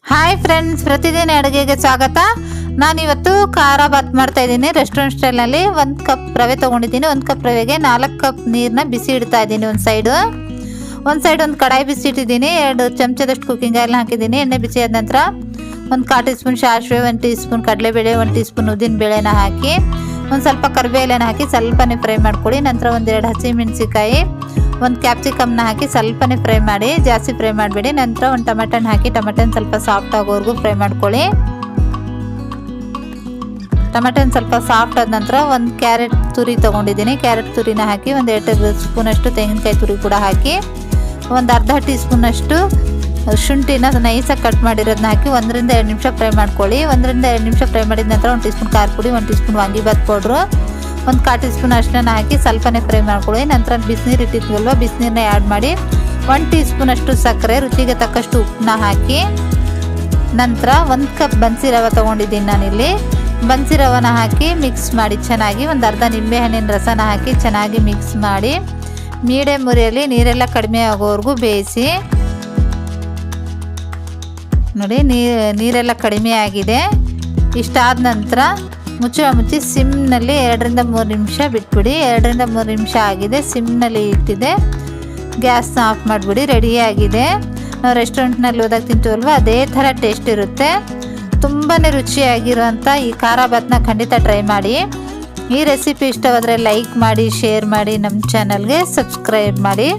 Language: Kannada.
ಹಾಯ್ ಫ್ರೆಂಡ್ಸ್, ಪ್ರತಿದಿನ ಅಡುಗೆಗೆ ಸ್ವಾಗತ. ನಾನಿವತ್ತು ಖಾರ ಬಾತ್ ಮಾಡ್ತಾ ಇದ್ದೀನಿ. ರೆಸ್ಟೋರೆಂಟ್ ಸ್ಟೈಲ್ನಲ್ಲಿ 1 ಕಪ್ ರವೆ ತೊಗೊಂಡಿದ್ದೀನಿ. 1 ಕಪ್ ರವೆಗೆ 4 ಕಪ್ ನೀರನ್ನ ಬಿಸಿ ಇಡ್ತಾ ಇದ್ದೀನಿ. ಒಂದು ಸೈಡು ಒಂದು ಕಡಾಯಿ ಬಿಸಿ ಇಟ್ಟಿದ್ದೀನಿ. 2 ಚಮಚದಷ್ಟು ಕುಕ್ಕಿಂಗ್ ಆಯಿಲ್ ಹಾಕಿದ್ದೀನಿ. ಎಣ್ಣೆ ಬಿಸಿ ಆದ ನಂತರ 1 ಕಾಲು ಟೀ ಸ್ಪೂನ್ ಸಾಸಿವೆ, 1 ಟೀ ಸ್ಪೂನ್ ಕಡಲೆಬೇಳೆ, 1 ಟೀ ಸ್ಪೂನ್ ಉದ್ದಿನ ಬೇಳೆನ ಹಾಕಿ ಒಂದು ಸ್ವಲ್ಪ ಕರಿಬೇಳೆನ ಹಾಕಿ ಸ್ವಲ್ಪನೇ ಫ್ರೈ ಮಾಡ್ಕೊಳ್ಳಿ. ನಂತರ 1-2 ಹಸಿಮೆಣಸಿಕಾಯಿ, 1 ಕ್ಯಾಪ್ಸಿಕಮ್ನ ಹಾಕಿ ಸ್ವಲ್ಪನೇ ಫ್ರೈ ಮಾಡಿ, ಜಾಸ್ತಿ ಫ್ರೈ ಮಾಡಬೇಡಿ. ನಂತರ 1 ಟೊಮೆಟೊನ ಹಾಕಿ ಟೊಮೆಟೊನ ಸ್ವಲ್ಪ ಸಾಫ್ಟ್ ಆಗೋವರೆಗೂ ಫ್ರೈ ಮಾಡ್ಕೊಳ್ಳಿ. ಟೊಮೆಟೊನ ಸ್ವಲ್ಪ ಸಾಫ್ಟ್ ಆದ ನಂತರ 1 ಕ್ಯಾರೆಟ್ ತುರಿ ತೊಗೊಂಡಿದ್ದೀನಿ. ಕ್ಯಾರೆಟ್ ತುರಿನ ಹಾಕಿ 1 2 ಸ್ಪೂನಷ್ಟು ತೆಂಗಿನಕಾಯಿ ತುರಿ ಕೂಡ ಹಾಕಿ, ಒಂದು ಅರ್ಧ ಟೀ ಸ್ಪೂನಷ್ಟು ಶುಂಠಿನ ನೈಸಾಗಿ ಕಟ್ ಮಾಡಿರೋದನ್ನ ಹಾಕಿ 1-2 ನಿಮಿಷ ಫ್ರೈ ಮಾಡ್ಕೊಳ್ಳಿ. 1-2 ನಿಮಿಷ ಫ್ರೈ ಮಾಡಿದ ನಂತರ 1 ಟೀ ಸ್ಪೂನ್ ಖಾರ ಪುಡಿ, 1 ಟೀ ಸ್ಪೂನ್ ವಾಂಗಿಬಾತ್ ಪೌಡ್ರು, 1 ಕಾಲು ಟೀ ಸ್ಪೂನ್ ಅರಿಶಿನ ಹಾಕಿ ಸ್ವಲ್ಪನೇ ಫ್ರೈ ಮಾಡ್ಕೊಳ್ಳಿ. ನಂತರ ಬಿಸಿನೀರು ಇಟ್ಟಿದ್ವಲ್ವ, ಬಿಸಿನೀರನ್ನ ಆ್ಯಡ್ ಮಾಡಿ 1 ಟೀ ಸ್ಪೂನಷ್ಟು ಸಕ್ಕರೆ, ರುಚಿಗೆ ತಕ್ಕಷ್ಟು ಉಪ್ಪನ್ನ ಹಾಕಿ, ನಂತರ 1 ಕಪ್ ಬನ್ಸಿ ರವೆ ತೊಗೊಂಡಿದ್ದೀನಿ ನಾನಿಲ್ಲಿ. ಬನ್ಸಿ ರವೆನ ಹಾಕಿ ಮಿಕ್ಸ್ ಮಾಡಿ ಚೆನ್ನಾಗಿ, ಒಂದು ಅರ್ಧ ನಿಂಬೆಹಣ್ಣಿನ ರಸನ ಹಾಕಿ ಚೆನ್ನಾಗಿ ಮಿಕ್ಸ್ ಮಾಡಿ ಮೀಡಿಯಮ್ ಉರಿಯಲ್ಲಿ ನೀರೆಲ್ಲ ಕಡಿಮೆ ಆಗೋವರೆಗೂ ಬೇಯಿಸಿ. ನೋಡಿ, ನೀರೆಲ್ಲ ಕಡಿಮೆ ಆಗಿದೆ. ಇಷ್ಟಾದ ನಂತರ ಮುಚ್ಚಿ ಸಿಮ್ನಲ್ಲಿ 2-3 ನಿಮಿಷ ಬಿಟ್ಬಿಡಿ. 2-3 ನಿಮಿಷ ಆಗಿದೆ, ಸಿಮ್ನಲ್ಲಿ ಇಟ್ಟಿದೆ. ಗ್ಯಾಸ್ನ ಆಫ್ ಮಾಡಿಬಿಡಿ. ರೆಡಿಯಾಗಿದೆ. ನಾವು ರೆಸ್ಟೋರೆಂಟ್ನಲ್ಲಿ ಹೋದಾಗ ತಿಂತೀವಲ್ವ, ಅದೇ ಥರ ಟೇಸ್ಟ್ ಇರುತ್ತೆ. ತುಂಬಾ ರುಚಿಯಾಗಿರುವಂಥ ಈ ಖಾರ ಬಾತ್ನ ಖಂಡಿತ ಟ್ರೈ ಮಾಡಿ. ಈ ರೆಸಿಪಿ ಇಷ್ಟವಾದರೆ ಲೈಕ್ ಮಾಡಿ, ಶೇರ್ ಮಾಡಿ, ನಮ್ಮ ಚಾನಲ್ಗೆ ಸಬ್ಸ್ಕ್ರೈಬ್ ಮಾಡಿ.